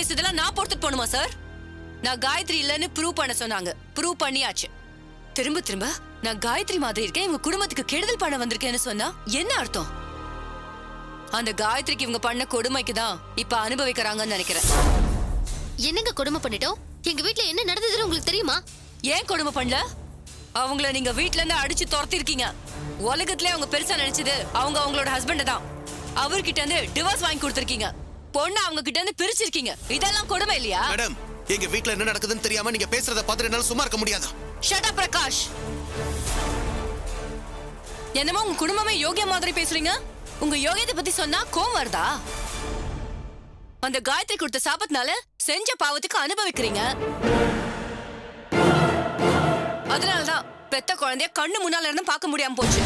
பேசுறதெல்லாம் நான் பொறுத்துட்டு போணுமா சார்? நான் காயத்ரி இல்லைன்னு ப்ரூவ் பண்ண சொன்னாங்க. ப்ரூவ் பண்ணியாச்சு. திரும்ப திரும்ப நான் காயத்ரி மாதிரி இருக்கேன், இவங்க குடும்பத்துக்கு கெடுதல் பண்ண வந்திருக்கேன்னு சொன்னா என்ன அர்த்தம்? அந்த காயத்ரிக்கு இவங்க பண்ண கொடுமைக்கு தான் இப்ப அனுபவிக்கிறாங்கன்னு நினைக்கிறேன். என்னங்க கொடுமை பண்ணிட்டோம்? எங்க வீட்ல என்ன நடந்ததுன்னு உங்களுக்கு தெரியுமா? ஏன் கொடுமை பண்ணல? அவங்கள நீங்க வீட்ல இருந்து அடிச்சு துரத்தி இருக்கீங்க. உலகத்திலே அவங்க பெருசா நினைச்சது அவங்களோட ஹஸ்பண்ட தான். அவர்கிட்ட இருந்து டிவோர்ஸ் வாங்கி கொடுத்திருக்கீங்க. பொண்ணு அவங்க கிட்ட இருந்து பிரிச்சிருக்கீங்க. இதெல்லாம் கொடுமை இல்லையா? மேடம், எங்க வீட்ல என்ன நடக்குதுன்னு தெரியாம நீங்க பேசுறத பார்த்துட்டு என்னால சும்மா இருக்க முடியாது. Shut up Prakash. என்னமோ உங்க குடும்பமே யோகிய மாதிரி பேசுறீங்க. உங்க யோகியத்தை பத்தி சொன்னா கோவம் வருதா? அந்த காயத்ரி கொடுத்த சாபத்தினால செஞ்ச பாவத்துக்கு அனுபவிக்கிறீங்க. அதனாலதான் பெத்த குழந்தைய கண்ணு முன்னால இருந்து பார்க்க முடியாம போச்சு.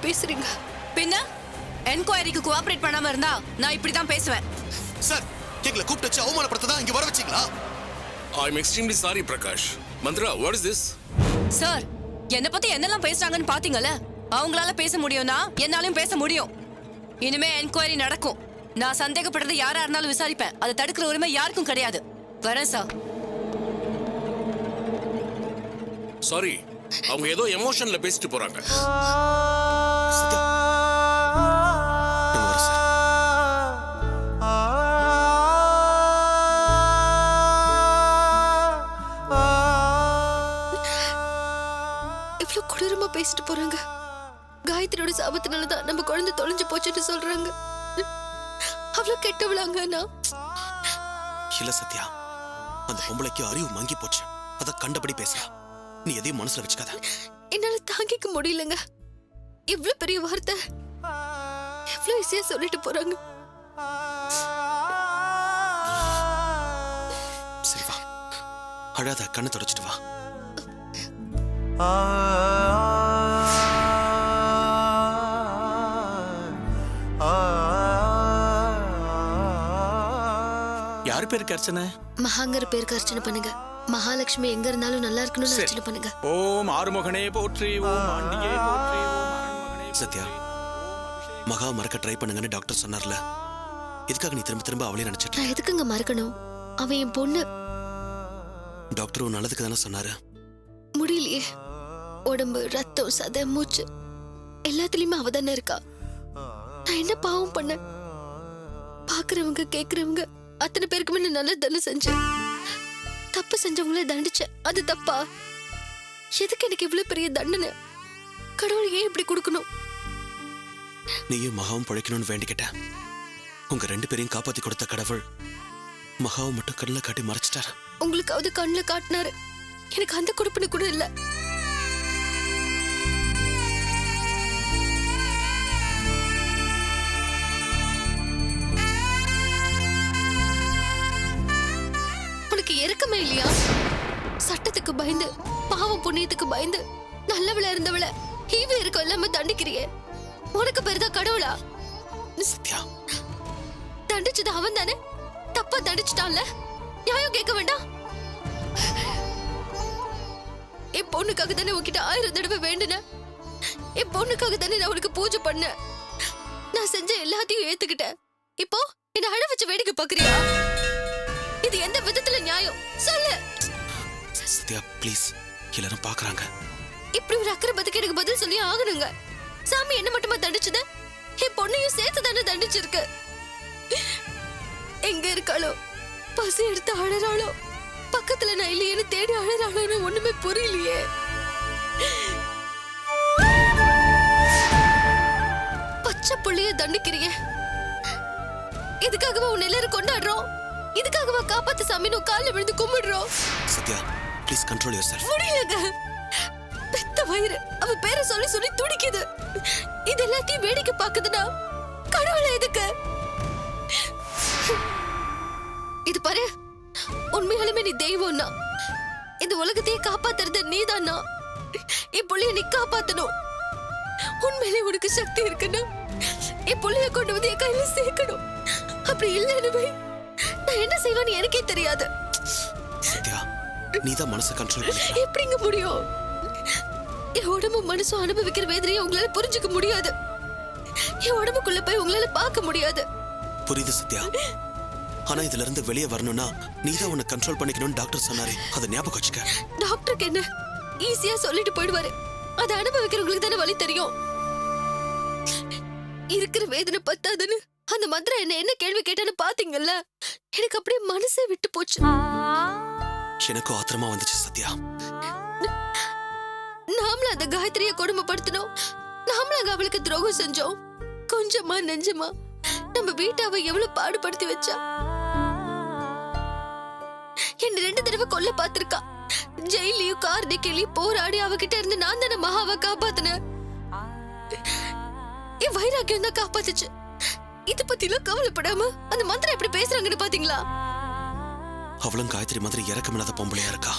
பேசுறீங்க? பின்ன என்கொயரிக்கு கோஆபரேட் பண்ணாம இருந்தா நான் இப்படி தான் பேசுவேன். சார், எங்களை கூப்பிட்டு வச்சு அவமானப்படுத்ததான் இங்க வர வச்சீங்களா? I am extremely sorry, Prakash. Mantra, what is this? Sir, என்ன பத்தி என்னெல்லாம் பேசுறாங்கன்னு பாத்தீங்கல்ல? அவங்களால பேச முடியும்னா என்னாலயும் பேச முடியும். இனிமே என்கொயரி நடக்கும். நான் சந்தேகப்படுறது யாரா இருந்தாலும் விசாரிப்பேன். அதை தடுக்கிற உரிமை யாருக்கும் கிடையாது. வரேன் சார். Sorry, அவங்க ஏதோ எமோஷன்ல பேசிட்டு போறாங்க. சத்யா, நம்ம வர சார். இவ்வளவு கொடூரமா பேசிட்டு போறாங்க. காயத்ரியோட சாபத்தினாலதான் நம்ம குழந்தை தொலைஞ்சு போச்சுன்னு சொல்றாங்க. அவ்வளவு கெட்டவளாங்க நான். இல்ல சத்யா, அந்த பொம்பளைக்கு அறிவு மங்கி போச்சு. அத கண்டபடி பேசுறா. நீ எதையும் மனசுல வச்சுக்காத. என்னால தாங்கிக்க முடியலங்க. இவ்வளவு பெரிய வார்த்தை எவ்வளவு ஈஸியா சொல்லிட்டு போறாங்க. சரி வா, அழாத, கண்ணை தொடச்சிட்டு வா. யார் பேருக்கு அர்ச்சனை? மகாங்கர் பேருக்கு அர்ச்சனை பண்ணுங்க. மகாலட்சுமி எங்க இருந்தாலும் நல்லா இருக்கணும்னு அர்ச்சனை பண்ணுங்க. ஓம் ஆறுமுகனே போற்றி, ஓம் ஆண்டியே போற்றி, ஓம் அரண்மகனே போற்றி. சத்யா, மகா மறக்க ட்ரை பண்ணுங்கன்னு டாக்டர் சொன்னார்ல. எதுக்காக நீ திரும்ப திரும்ப அவளே நினைச்சிட்டு? நான் எதுக்குங்க மறக்கணும்? அவன் என் பொண்ணு. டாக்டர் உன் நல்லதுக்கு தானே சொன்னாரு. முடியலையே. உடம்பு, ரத்தம், சதை, மூச்சு எல்லாத்துலயுமே அவ தானே இருக்கா. நான் என்ன பாவம் பண்ண? பாக்குறவங்க கேக்குறவங்க அத்தனை பேருக்குமே நான் நல்லது தானே செஞ்சேன். தப்பு செஞ்சவங்கள தண்டிச்சேன். அது தப்பா? எதுக்கு எனக்கு இவ்வளவு பெரிய தண்டனை? கடவுள் ஏன் இப்படி கொடுக்கணும்? நீயும் மகாவும் பழைக்கணும்னு வேண்டிக்கிட்டேன். உங்க ரெண்டு பேரையும் காப்பாத்தி கொடுத்த கடவுள் மகாவை மட்டும் கண்ணில் காட்டி மறைச்சிட்டாரு. உங்களுக்காவது கண்ணில் காட்டினாரு. எனக்கு அந்த கொடுப்பனை கூட இல்ல. உனக்கு இறக்கமே இல்லையா? சட்டத்துக்கு பயந்து, பாவம் புண்ணியத்துக்கு பயந்து நல்லவள இருந்தவள ஈவ இருக்க இல்லாம தண்டிக்கிறியே. உனக்கு பெருதா கடவுளா? சத்யா, தண்டிச்சது அவன் தானே. தப்பா தண்டிச்சிட்டான்ல, நியாயம் கேட்க வேண்டாம்? என் பொண்ணுக்காக தானே உன்கிட்ட 1000 தடவை வேண்டுன. என் பொண்ணுக்காக தானே நான் உனக்கு பூஜை பண்ண. நான் செஞ்ச எல்லாத்தையும் ஏத்துக்கிட்டேன். இப்போ என்ன அழ வச்சு வேடிக்கை பாக்குறியா? இது எந்த விதத்துல நியாயம் சொல்லு? சத்யா ப்ளீஸ், எல்லாரும் பாக்குறாங்க. இப்படி ஒரு அக்கிரமத்துக்கு எனக்கு பதில் சொல்லி ஆகணுங்க. சாமி என்ன மட்டுமா தண்டிச்சது, என் பொண்ணையும் சேர்த்து தானே தண்டிச்சிருக்கு. எங்க இருக்காளோ, பசி எடுத்து அழறாளோ, பக்கத்துல நான் இல்லையேன்னு தேடி அழறாளோன்னு ஒண்ணுமே புரியலையே. பச்சை புள்ளைய தண்டிக்கிறீங்க, இதுக்காகவா உன்னை எல்லாரும் கொண்டாடுறோம்? இதுக்காகவா காப்பாத்து சாமின்னு காலில் விழுந்து கும்பிடுறோம்? Sathya please control yourself. முடியலங்க. பெத்த வயிறு அவ பேரை சொல்லி சொல்லி துடிக்குது. இது எல்லாத்தையும் வேடிக்கை பாக்குதுன்னா கடவுளை எதுக்கு? இது பாரு, உண்மையாலுமே நீ தெய்வம்னா, இந்த உலகத்தையே காப்பாத்துறது நீதானா? என் புள்ளைய நீ காப்பாத்தணும். உண்மையிலே உனக்கு சக்தி இருக்குன்னா என் புள்ளைய கொண்டு வந்து என் கையில சேர்க்கணும். அப்படி இல்லைன்னு நான் என்ன செய்வேன்னு எனக்கே தெரியாது. சத்யா நீதான் மனசை கண்ட்ரோல் பண்ணு. எப்படிங்க முடியும்? என் உடம்பு மனசும் அனுபவிக்கிற வேதனையை உங்களால புரிஞ்சுக்க முடியாது. என் உடம்புக்குள்ள போய் உங்களால பார்க்க முடியாது. புரியுது சத்யா, ஆனா இதுல இருந்து வெளியே வரணும்னா நீதான் உன்னை கண்ட்ரோல் பண்ணிக்கணும்னு டாக்டர் சொன்னாரு. அதை ஞாபகம் வச்சுக்க. டாக்டருக்கு என்ன ஈஸியா சொல்லிட்டு போயிடுவாரு. அதை அனுபவிக்கிறவங்களுக்கு தானே வலி தெரியும். இருக்கிற வேதனை பத்தாதுன்னு அந்த மந்திரம் என்ன கேள்வி கேட்டான்னு பாத்தீங்கல்ல, எனக்கு அப்படியே மனசே விட்டு போச்சு. எனக்கும் ஆத்திரமா வந்துச்சு சத்யா. நாமள அந்த காயத்ரிய கொடுமைப்படுத்தணும், நாமள அவளுக்கு துரோகம் செஞ்சோம். கொஞ்சமா நெஞ்சமா நம்ம வீட்டை அவ எவ்வளவு பாடுபடுத்தி வச்சா. என்ன 2 தடவை கொல்ல பாத்திருக்கா. ஜெயிலையும் கார்னிக்கையிலையும் போராடி அவகிட்ட இருந்து நான் தானே மகாவை காப்பாத்தினேன். என் வைராக்கியம் தான் காப்பாத்துச்சு. இத பத்தி எல்லாம் கவலைப்படாம அந்த மந்திரம் எப்படி பேசுறாங்கன்னு பாத்தீங்களா? அவளும் காயத்ரி மாதிரி இறக்கமில்லாத பொம்பளையா இருக்கா.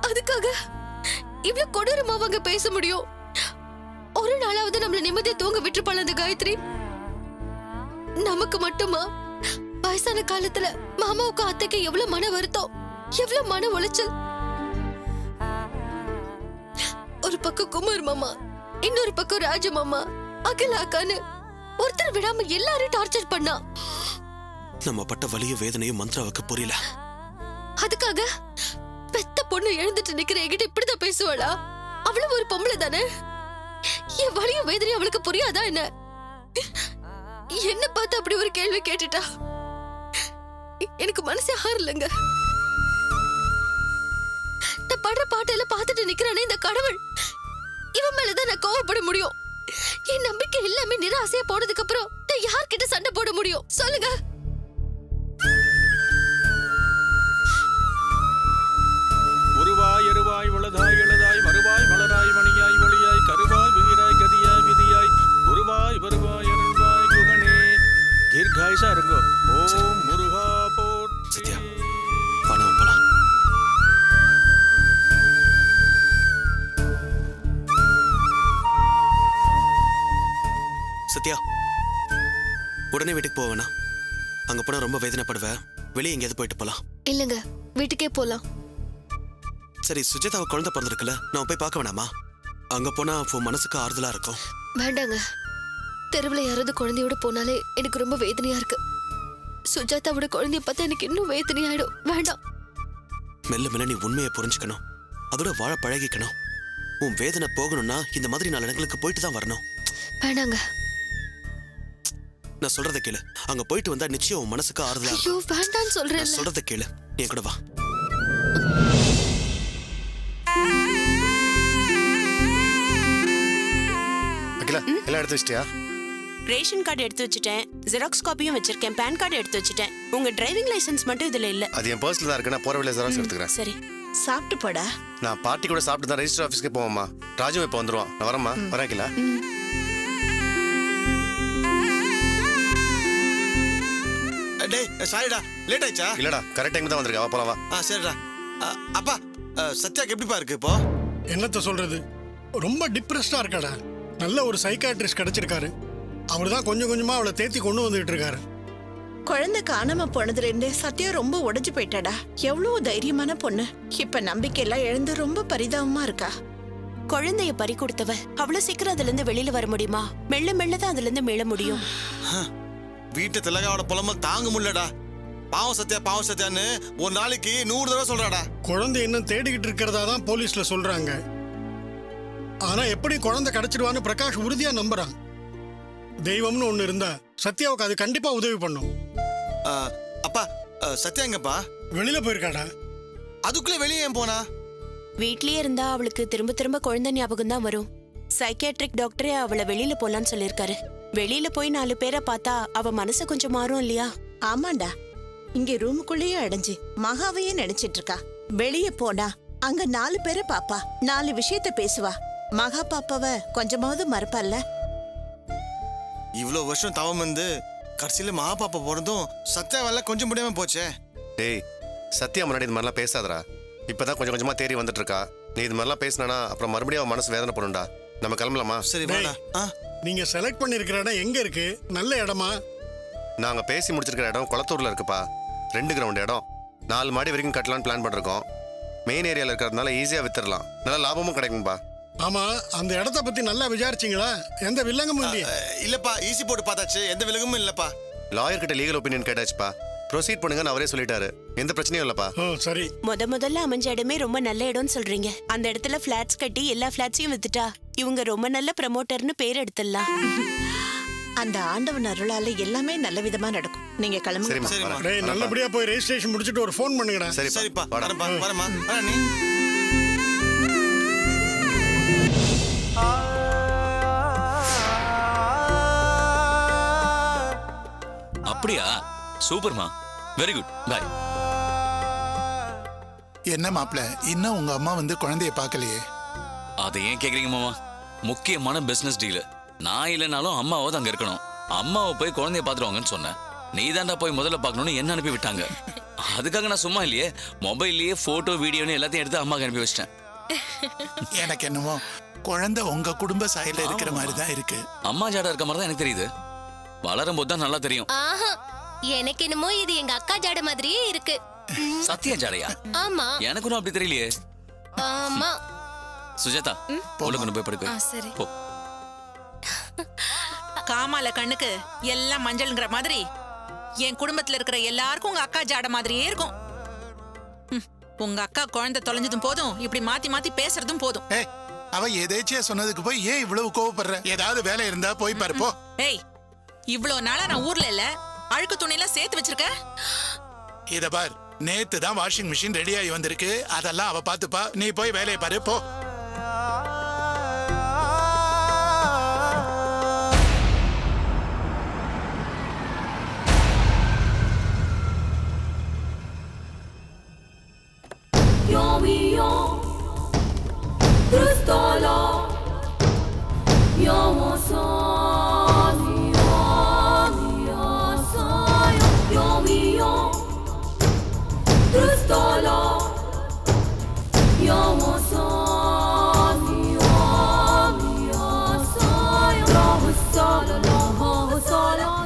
அதுக்காக இவ்வளவு கொடூரமா அவங்க பேச முடியும்? ஒரு நாளாவது நம்மள நிம்மதியா தூங்க விட்டுருப்பாள் அந்த காயத்ரி. நமக்கு மட்டுமா வயசான காலத்துல மாமாவுக்கு அத்தைக்கு எவ்வளவு மன வருத்தம், எவ்வளவு மன உளைச்சல். ஒரு பக்கம் குமார் மாமா, இன்னொரு பக்கம் ராஜ மாமா, அகிலாக்கான்னு ஒருத்தர் விடாம எல்லாரையும் டார்ச்சர் பண்ணா. நம்ம பட்ட வலிய வேதனையும் மந்திராவுக்கு புரியல. அதுக்காக பெத்த பொண்ணு எழுந்துட்டு நிக்கிற என்கிட்ட இப்படிதான் பேசுவாளா? அவளும் ஒரு பொம்பளை தானே. என் வலியும் வேதனையும் அவளுக்கு புரியாதா என்ன? என்ன பார்த்து அப்படி ஒரு கேள்வி கேட்டுட்டா. எனக்கு மனசே ஆறலங்க. நான் படுற பாட்டெல்லாம் பார்த்துட்டு நிக்கிறானே இந்த கடவுள், இவன் மேலதான் நான் கோவப்பட முடியும். என் நம்பிக்கை எல்லாமே நிராசையா போனதுக்கு அப்புறம் நான் யார்கிட்ட சண்டை போட முடியும் சொல்லுங்க? உருவாய் எருவாய் உளதாய் இளதாய் வருவாய் மலராய் மணியாய் ஒளியாய் கருவாய் உயிராய் கதியாய் விதியாய் உருவாய் வருவாய் அருள்வாய் குகனே தீர்காயுசா இருங்கோ. ஓம் முருகா போற்றி. சத்யா பணம் போலாம். சத்யா உடனே வீட்டுக்கு போவேனா? அங்க போனா ரொம்ப வேதனைப்படுவ. வெளியே எங்கேயாவது போயிட்டு போலாம். இல்லங்க, வீட்டுக்கே போலாம். சரி, சுஜாதாவை குழந்தை பிறந்திருக்குல்ல, நான் போய் பார்க்க வேணாமா? அங்க போனா உன் மனசுக்கு ஆறுதலா இருக்கும். வேண்டாங்க. தெருவில் யாராவது குழந்தையோட போனாலே எனக்கு ரொம்ப வேதனையா இருக்கு. சுஜாதாவோட குழந்தைய பார்த்தா எனக்கு இன்னும் வேதனையாயிடும். வேண்டாம். மெல்ல மெல்ல நீ உண்மையை புரிஞ்சுக்கணும், அதோட வாழ பழகிக்கணும். உன் வேதனை போகணும்னா இந்த மாதிரி 4 இடங்களுக்கு போயிட்டு தான் வரணும். வேண்டாங்க. நான் சொல்றத கேளு. அங்க போயிட்டு வந்தா நிச்சயம் உன் மனசுக்கு ஆறுதலா இருக்கும். ஐயோ வேண்டான்னு சொல்றேன். நான் சொல்றத கேளு, நீ என் கூட வா. அகிலா எல்லாம் எடுத்து வச்சிட்டியா? ரேஷன் கார்டு எடுத்து வச்சிட்டேன், ஜெராக்ஸ் காப்பியும் வச்சிருக்கேன், பேன் கார்டு எடுத்து வச்சிட்டேன். உங்க டிரைவிங் லைசென்ஸ் மட்டும் இதுல இல்ல. அது என் பர்ஸ்ல தான் இருக்கு. நான் போற வழியில ஜெராக்ஸ் எடுத்துக்கிறேன். சரி. சாப்பிட்டு போடா. நான் பார்ட்டி கூட சாப்பிட்டு தான் ரெஜிஸ்டர் ஆஃபீஸ்க்கு போவோம்மா. ராஜு இப்போ வந்துருவான். நான் வரேம்மா. வரேன் அகிலா. டேய் சாரிடா, லேட் ஆயிச்சா? இல்லடா, கரெக்ட் டைம் தான் வந்திருக்கா. வா போலாம் வா. சரிடா. அப்பா சத்யாக்கு எப்படிப்பா இருக்கு இப்போ? என்னத்த சொல்றது, ரொம்ப டிப்ரெஸ்டா இருக்காடா. நல்ல ஒரு சைக்காட்ரிஸ்ட் கிடைச்சிருக்காரு. அவர் தான் கொஞ்சம் கொஞ்சமா அவளை தேத்தி கொண்டு வந்துட்டு இருக்காரு. குழந்தை காணாம போனதுல இருந்து சத்யா ரொம்ப உடைஞ்சு போயிட்டாடா. எவ்வளவு தைரியமான பொண்ணு. இப்ப நம்பிக்கை எல்லாம் இழந்து ரொம்ப பரிதாபமா இருக்கா. குழந்தைய பறி கொடுத்தவ அவ்வளவு சீக்கிரம் அதுல இருந்து வெளியில வர முடியுமா? மெல்ல மெல்ல தான் அதுல இருந்து மீள முடியும். வீட்டு திலகாவோட புலம்பல் தாங்க முடியலடா. பாவம் சத்யா, பாவம் சத்யான்னு ஒரு நாளைக்கு 100 தடவை சொல்றாடா. குழந்தை இன்னும் தேடிக்கிட்டு இருக்கிறதா தான் போலீஸ்ல சொல்றாங்க. ஆனா எப்படி குழந்தை கிடைச்சிடுவான்னு பிரகாஷ் உறுதியா நம்புறான். தெய்வம்னு ஒண்ணு இருந்தா சத்யாவுக்கு அது கண்டிப்பா உதவி பண்ணும். அப்பா சத்யா எங்கப்பா? வெளியில போயிருக்காடா. அதுக்குள்ள வெளியே ஏன் போனா? வீட்லயே இருந்தா அவளுக்கு திரும்ப திரும்ப குழந்தை ஞாபகம் தான் வரும். சைக்கியாட்ரிக் டாக்டரே அவளை வெளியில போலான்னு சொல்லிருக்காரு. வெளியில போய் 4 பேரை பார்த்தா அவ மனசு கொஞ்சம் மாறும் இல்லையா? ஆமாண்டா, இங்க ரூமுக்குள்ளேயே அடைஞ்சு மகாவையே நினைச்சிட்டு இருக்கா. வெளியே போனா அங்க 4 பேரை பாப்பா, 4 விஷயத்த பேசுவா. மகா பாப்பாவ கொஞ்சமாவது மறப்பால்ல. இவ்வளவு வருஷம் தவம் வந்து கடைசியில மகா பாப்பா போறதும் சத்யாவால கொஞ்சம் முடியாம போச்சே. டேய் சத்யா முன்னாடி இது மாதிரிலாம் பேசாதடா. இப்பதான் கொஞ்சம் கொஞ்சமா தேறி வந்துட்டு இருக்கா. நீ இது மாதிரிலாம் பேசினா அப்புறம் மறுபடியும் அவன் மனசு வேதனை பண்ணுண்டா. நம்ம கிளம்பலாமா? சரி டேய், வாடா. நீங்க செலக்ட் பண்ணிருக்கிற இடம் எங்க இருக்கு? நல்ல இடமா? நாங்க பேசி முடிச்சிருக்கிற இடம் குளத்தூர்ல இருக்குப்பா. 2 கிரவுண்ட் இடம், 4 மாடி வரைக்கும் கட்டலான்னு பிளான் பண்ணிருக்கோம். மெயின் ஏரியால இருக்கிறதுனால ஈஸியா வித்துடலாம், நல்ல லாபமும் கிடைக்கும்பா. ஆமா, அந்த இடத்த பத்தி நல்லா விசாரிச்சீங்களா? எந்த வில்லங்கமும் இல்லையா? இல்லப்பா, ஈஸி போட்டு பார்த்தாச்சு, எந்த விலகமும் இல்லப்பா. லாயர் கிட்ட லீகல் ஒப்பீனியன் கேட்டாச்சுப்பா. ப்ரொசீட் பண்ணுங்கன்னு அவரே சொல்லிட்டாரு. எந்த பிரச்சனையும் இல்லப்பா. சரி. முதல்ல அமைஞ்ச இடமே ரொம்ப நல்ல இடம்னு சொல்றீங்க. அந்த இடத்துல பிளாட்ஸ் கட்டி எல்லா பிளாட்ஸையும் வித்துட்டா இவங்க ரொம்ப நல்ல ப்ரமோட்டர்னு பேர் எடுத்துடலாம். அந்த ஆண்டவன் அருளால எல்லாமே நல்ல விதமா நடக்கும். நீங்க கிளம்புங்க. சரிம்மா, சரிம்மா. வரேன். டேய், நல்லபடியா போய் ரெஜிஸ்ட்ரேஷன் முடிச்சிட்டு ஒரு ஃபோன் பண்ணுங்கடா. சரிப்பா, வாடா. வரேன்ப்பா, வரேம்மா. வரேன் நீ. அப்படியா? சூப்பர்மா, வெரி குட், பாய். என்ன மாப்ள, இன்னும் உங்க அம்மா வந்து குழந்தைய பார்க்கலையே? அதை ஏன் கேக்குறீங்க மாமா? முக்கியமான பிசினஸ் டீல். நான் இல்லைனாலும் அம்மாவது அங்க இருக்கணும். அம்மாவை போய் குழந்தைய பாத்துருவாங்கன்னு சொன்னேன். நீ தாண்டா போய் முதல்ல பார்க்கணும்னு என்ன அனுப்பி விட்டாங்க. அதுக்காக நான் சும்மா இல்லையே, மொபைல்லயே போட்டோ வீடியோன்னு எல்லாத்தையும் எடுத்து அம்மாக்கு அனுப்பி வச்சிட்டேன். எனக்கு என்னமோ குழந்தை உங்க குடும்ப சாயல இருக்கிற மாதிரி தான் இருக்கு. அம்மா ஜாடா இருக்க மாதிரி தான் எனக்கு தெரியுது. வளரும் போது தான் நல்லா தெரியும். ஆஹா, எனக்கு என்னமோ இது எங்க அக்கா ஜாட மாதிரியே இருக்கு. சத்தியா ஜாடையா? ஆமா. எனக்கு ஒன்றும் அப்படி தெரியலையே. ஆமா. சுஜாதா, உள்ள கொண்டு போய் படுக்க. சரி. போ. காமால கண்ணுக்கு எல்லாம் மஞ்சள்ங்கிற மாதிரி என் குடும்பத்துல இருக்கிற எல்லாருக்கும் உங்க அக்கா ஜாட மாதிரியே இருக்கும். உங்க அக்கா குழந்தை தொலைஞ்சதும் போதும், இப்படி மாத்தி மாத்தி பேசுறதும் போதும். ஏய், அவ எதேச்சியா சொன்னதுக்கு போய் ஏன் இவ்வளவு கோவப்படுற? ஏதாவது வேலை இருந்தா போய் பாரு போ. ஏய், இவ்வளவு நாளா நான் ஊர்ல இல்ல, அழுக்கு துணியெல்லாம் சேர்த்து வச்சிருக்க. இத பார், நேத்து தான் வாஷிங் மிஷின் ரெடி ஆகி வந்திருக்கு. அதெல்லாம் அவ பாத்துப்பா, நீ போய் வேலையை பாரு போ.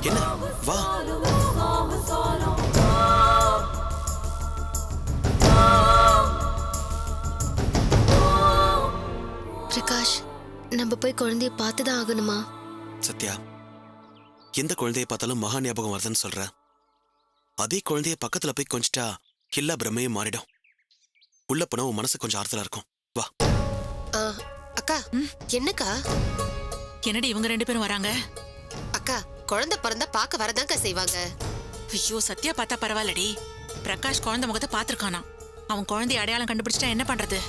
என்ன வா. பிரகாஷ், நம்ம போய் குழந்தைய பார்த்துதான் ஆகணுமா? சத்யா, எந்த குழந்தைய பார்த்தாலும் மகா ஞாபகம் வருதுன்னு சொல்ற. அதே குழந்தைய பக்கத்துல போய் கொஞ்சிட்டா எல்லா பிரமையும் மாறிடும். உள்ள போனா உன் மனசு கொஞ்சம் ஆறுதலா இருக்கும். வா. அக்கா, என்னக்கா? என்னடி இவங்க 2 பேரும் வராங்க? அக்கா, குழந்தை பிறந்தா பார்க்க வரதாங்க செய்வாங்க. ஐயோ, சத்யா பார்த்தா பரவாயில்லடி. பிரகாஷ் குழந்தை முகத்தை பாத்துருக்கானா. அவன் குழந்தைய அடையாளம் கண்டுபிடிச்சிட்டா என்ன பண்றது?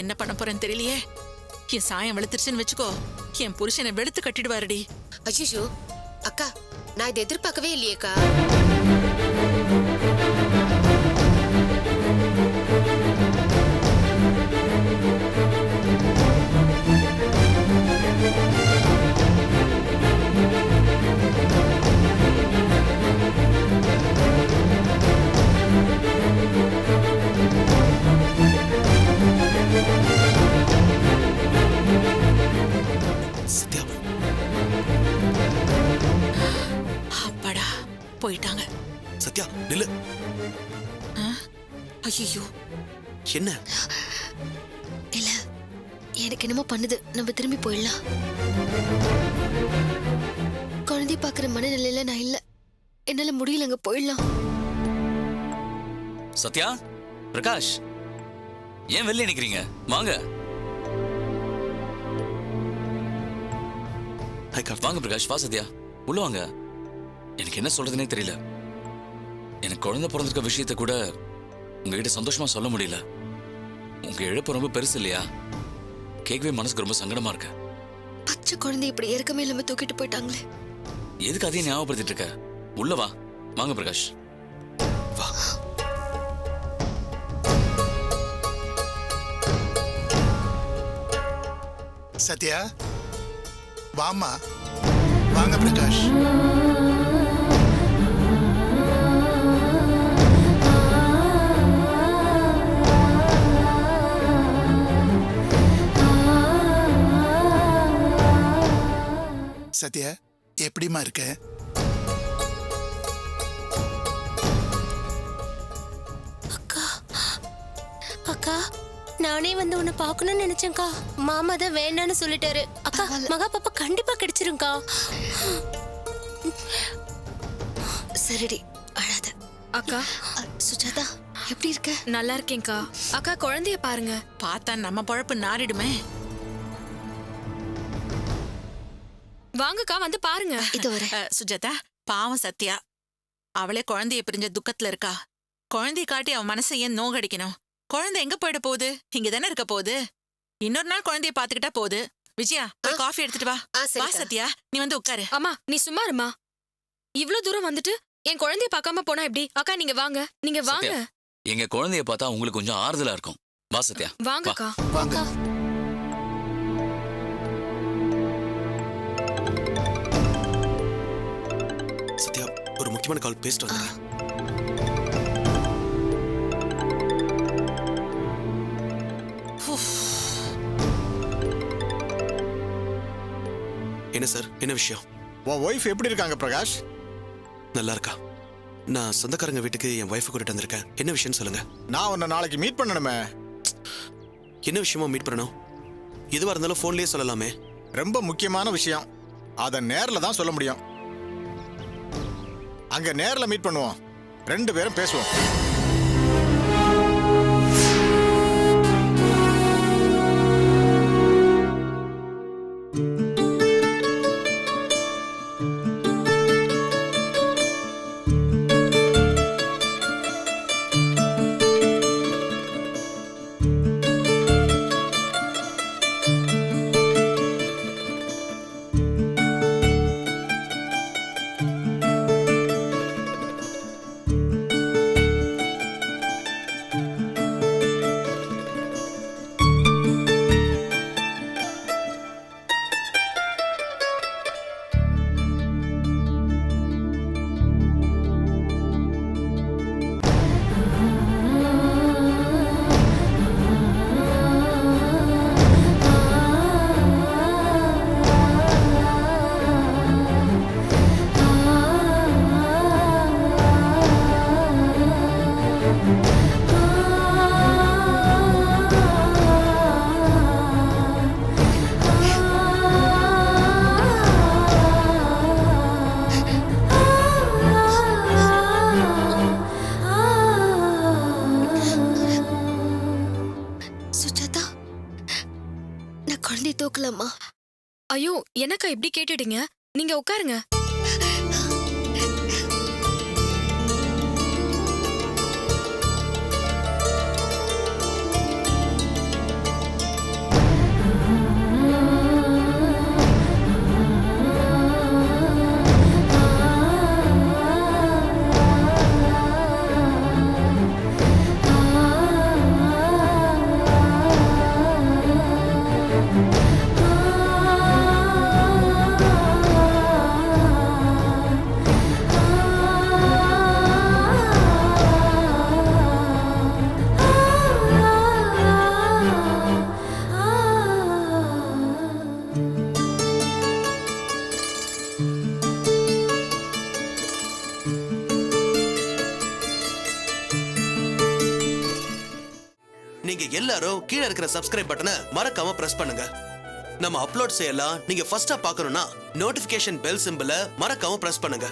என்ன பண்ண போறேன்னு தெரியலையே. என் சாயம் வெளுத்துருச்சுன்னு வச்சுக்கோ, என் புருஷனை வெளுத்து கட்டிடுவாருடி. ஐயோ அக்கா, நான் இதை எதிர்பார்க்கவே இல்லையேக்கா. சத்யா, அப்பாடா, போயிட்டாங்க. சத்யா நில்லு. ஐயோ, என்ன? இல்ல, எனக்கு என்னமோ பண்ணுது. நம்ம திரும்பி போயிடலாம். குழந்தைய பாக்குற மனநிலையில நான் இல்ல. என்னால முடியலங்க, போயிடலாம். சத்யா, பிரகாஷ், ஏன் வெளில நிக்கிறீங்க? வாங்க. ஹாய் கார்த்திக். வாங்க பிரகாஷ், வா சத்யா, உள்ள வாங்க. எனக்கு என்ன சொல்றதுனே தெரியல. எனக்கு குழந்தை பிறந்திருக்க விஷயத்த கூட உங்ககிட்ட சந்தோஷமா சொல்ல முடியல. உங்க இழப்பு ரொம்ப பெருசு இல்லையா? கேட்கவே மனசுக்கு ரொம்ப சங்கடமா இருக்கு. பச்சை குழந்தை இப்படி இறக்கமே இல்லாம தூக்கிட்டு போயிட்டாங்களே. எதுக்கு அதையும் ஞாபகப்படுத்திட்டு இருக்க? உள்ள வா. வாங்க பிரகாஷ், வா. சத்யா வாமா. வாங்க பிரகாஷ். சத்யா எப்படிமா இருக்க? அக்கா நானே வந்து உன்னை பார்க்கணும்னு நினைச்சேன்க்கா. மாமா தான் வேண்டான்னு சொல்லிட்டாரு. அக்கா மகா பாப்பா கண்டிப்பா கிடைச்சிருங்கக்கா. சரிடி அழாத. அக்கா சுஜாதா எப்படி இருக்க? நல்லா இருக்கேன்க்கா. அக்கா குழந்தைய பாருங்க. பார்த்தா நம்ம பொழப்பு நாரிடுமே. வாங்கக்கா வந்து பாருங்க. இது வர சுஜாதா, பாவம் சத்யா. அவளே குழந்தைய பிரிஞ்ச துக்கத்துல இருக்கா. குழந்தைய காட்டி அவன் மனசை ஏன் நோகடிக்கணும்? குழந்தை எங்க போயிட போகுது? இங்க தானே இருக்க போகுது. இன்னொரு நாள் குழந்தைய பாத்துக்கிட்டா போகுது. விஜயா, போய் காஃபி எடுத்துட்டு வா. வா சத்யா, நீ வந்து உட்காரு. அம்மா நீ சும்மா இருமா. இவ்ளோ தூரம் வந்துட்டு என் குழந்தைய பார்க்காம போனா எப்படி? அக்கா நீங்க வாங்க, நீங்க வாங்க. சத்யா, எங்க குழந்தைய பார்த்தா உங்களுக்கு கொஞ்சம் ஆறுதலா இருக்கும். வா சத்யா, வாங்கக்கா. வாங்க. சத்யா, ஒரு முக்கியமான கால் பேசிட்டு வந்துடுறேன். என்ன சார், என்ன விஷயம்? உன் ஒய்ஃப் எப்படி இருக்காங்க பிரகாஷ்? நல்லா இருக்கா? நான் சொந்தக்காரங்க வீட்டுக்கு என் ஒய்ஃபை கூட்டிட்டு வந்திருக்கேன். என்ன விஷயம்னு சொல்லுங்க. நான் உன்னை நாளைக்கு மீட் பண்ணணுமே. என்ன விஷயமா மீட் பண்ணணும்? எதுவாக இருந்தாலும் ஃபோன்லேயே சொல்லலாமே. ரொம்ப முக்கியமான விஷயம். அதை நேரில் தான் சொல்ல முடியும். அங்க நேரில் மீட் பண்ணுவோம், 2 பேரும் பேசுவோம். தூக்கலாமா? ஐயோ என்னக்கா இப்படி கேட்டுட்டீங்க? நீங்க உட்காருங்க. நீங்க எல்லாரும் கீழே இருக்கிற சப்ஸ்கிரைப் பட்டனை மறக்காம பிரஸ் பண்ணுங்க. நம்ம அப்லோட் செய்யலாம் நீங்க ஃபர்ஸ்டா பார்க்கணும்னா நோட்டிபிகேஷன் பெல் சிம்பலை மறக்காம பிரஸ் பண்ணுங்க.